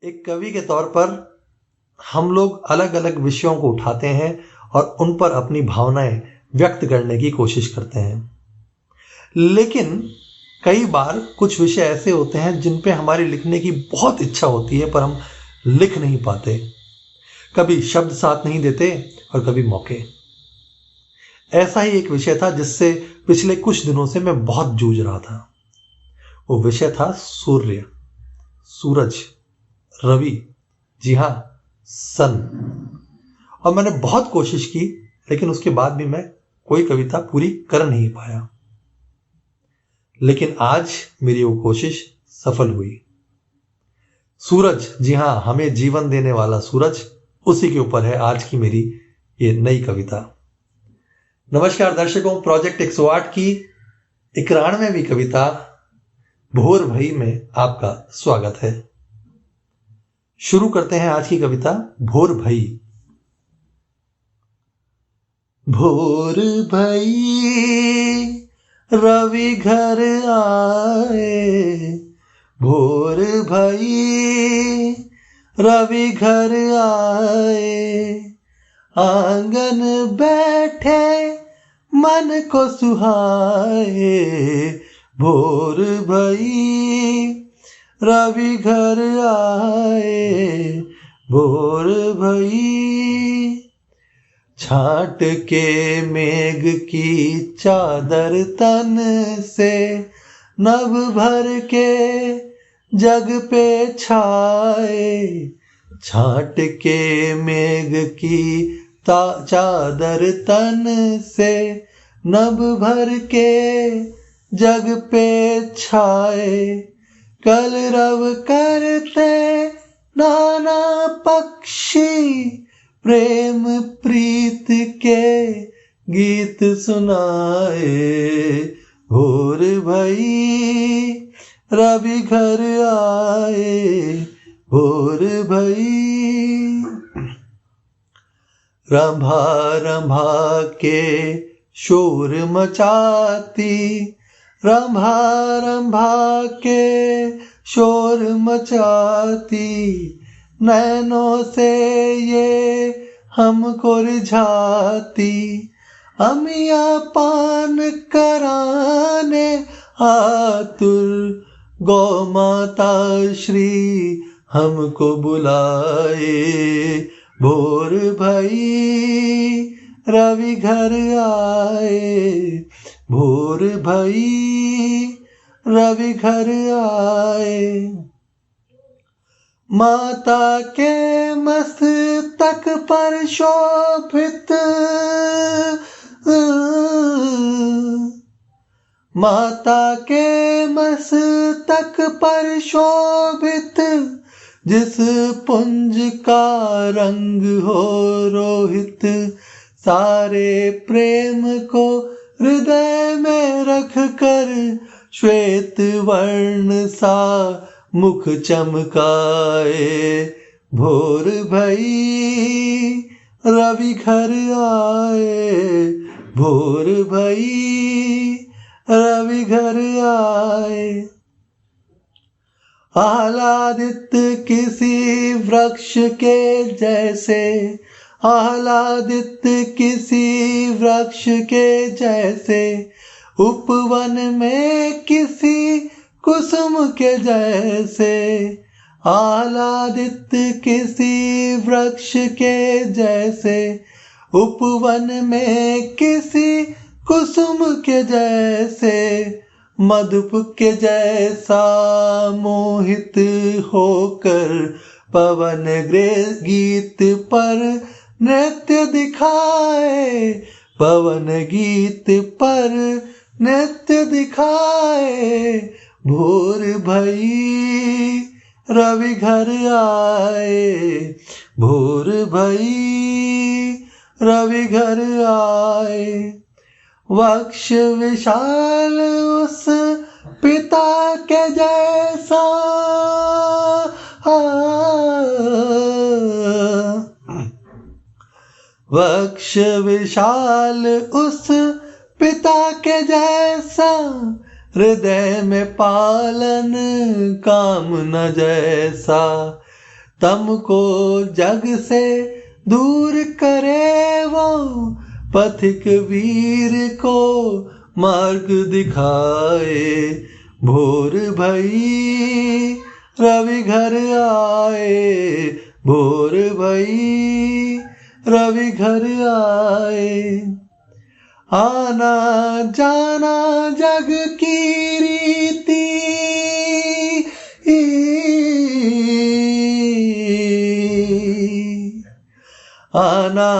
एक कवि के तौर पर हम लोग अलग अलग विषयों को उठाते हैं और उन पर अपनी भावनाएं व्यक्त करने की कोशिश करते हैं। लेकिन कई बार कुछ विषय ऐसे होते हैं जिन पे हमारी लिखने की बहुत इच्छा होती है, पर हम लिख नहीं पाते। कभी शब्द साथ नहीं देते और कभी मौके। ऐसा ही एक विषय था जिससे पिछले कुछ दिनों से मैं बहुत जूझ रहा था। वो विषय था सूर्य, सूरज, रवि, जी हाँ, सन। और मैंने बहुत कोशिश की, लेकिन उसके बाद भी मैं कोई कविता पूरी कर नहीं पाया। लेकिन आज मेरी वो कोशिश सफल हुई। सूरज, जी हाँ, हमें जीवन देने वाला सूरज, उसी के ऊपर है आज की मेरी ये नई कविता। नमस्कार दर्शकों, प्रोजेक्ट 108 की 91वीं कविता भोर भई में आपका स्वागत है। शुरू करते हैं आज की कविता भोर भई। भोर भई रवि घर आए, भोर भई रवि घर आए, आंगन बैठे मन को सुहाए, भोर भई रवि घर आए, भोर भई। छाट के मेघ की चादर तन से, नभ भर के जग पे छाए, छाट के मेघ की चादर तन से, नभ भर के जग पे छाए, कलरव करते नाना पक्षी, प्रेम प्रीत के गीत सुनाए, भोर भई रवि घर आए, भोर भई। रंभा रंभा के शोर मचाती, रंभा रंभा के शोर मचाती, नैनों से ये हमको रिझाती, अमिया पान कराने आतुर, गौ माता श्री हमको बुलाए, भोर भई रवि घर आए, भोर भई रवि घर आए। माता के मस्तक पर शोभित, माता के मस्तक पर शोभित, जिस पुंज का रंग हो रोहित, सारे प्रेम को हृदय में रख कर, श्वेत वर्ण सा मुख चमकाए, भोर भई रवि घर आए, भोर भई रवि घर आए। आह्लादित किसी वृक्ष के जैसे, आह्लादित किसी वृक्ष के जैसे, उपवन में किसी कुसुम के जैसे, आह्लादित किसी वृक्ष के जैसे, उपवन में किसी कुसुम के जैसे, मधुप के जैसा मोहित होकर, पवन गीत पर नृत्य दिखाए, पवन गीत पर नृत्य दिखाए, भोर भई रवि घर आए, भोर भई रवि घर आए। वक्ष विशाल उस पिता के जैसा, वक्ष विशाल उस पिता के जैसा, हृदय में पालन कामना जैसा, तुमको जग से दूर करे वो, पथिक वीर को मार्ग दिखाए। भोर भई रवि घर आए, भोर भई रवि घर आए। आना जाना जग की रीति, आना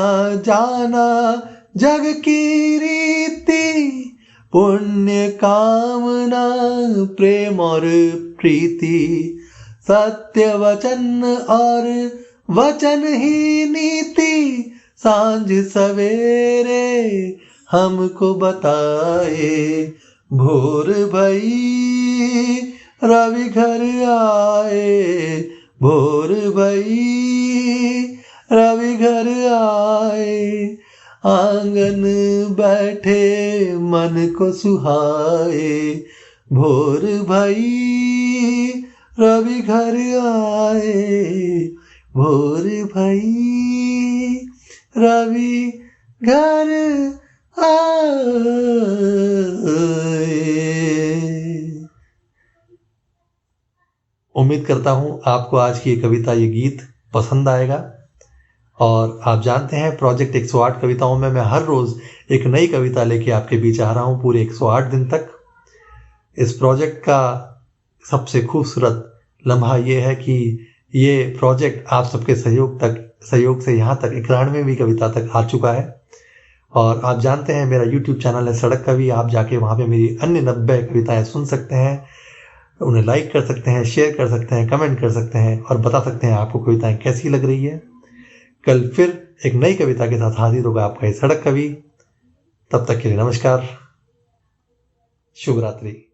जाना जग की रीति। पुण्य कामना प्रेम और प्रीति, सत्य वचन और वचन ही नीति। सांझ सवेरे हमको बताए, भोर भई रवि घर आए, भोर भई रवि घर आए। आंगन बैठे मन को सुहाए, भोर भई रवि घर आए, भोर भई रवि घर आए। उम्मीद करता हूं आपको आज की ये कविता, ये गीत पसंद आएगा। और आप जानते हैं प्रोजेक्ट 108 कविताओं में मैं हर रोज एक नई कविता लेके आपके बीच आ रहा हूं पूरे 108 दिन तक। इस प्रोजेक्ट का सबसे खूबसूरत लम्हा ये है कि ये प्रोजेक्ट आप सबके सहयोग से यहाँ तक 91वीं कविता तक आ चुका है। और आप जानते हैं मेरा YouTube चैनल है सड़क कवि, आप जाके वहाँ पे मेरी अन्य 90 कविताएं सुन सकते हैं, उन्हें लाइक कर सकते हैं, शेयर कर सकते हैं, कमेंट कर सकते हैं और बता सकते हैं आपको कविताएं कैसी लग रही है। कल फिर एक नई कविता के साथ हाजिर होगा आपका ये सड़क कवि। तब तक के लिए नमस्कार, शुभ रात्रि।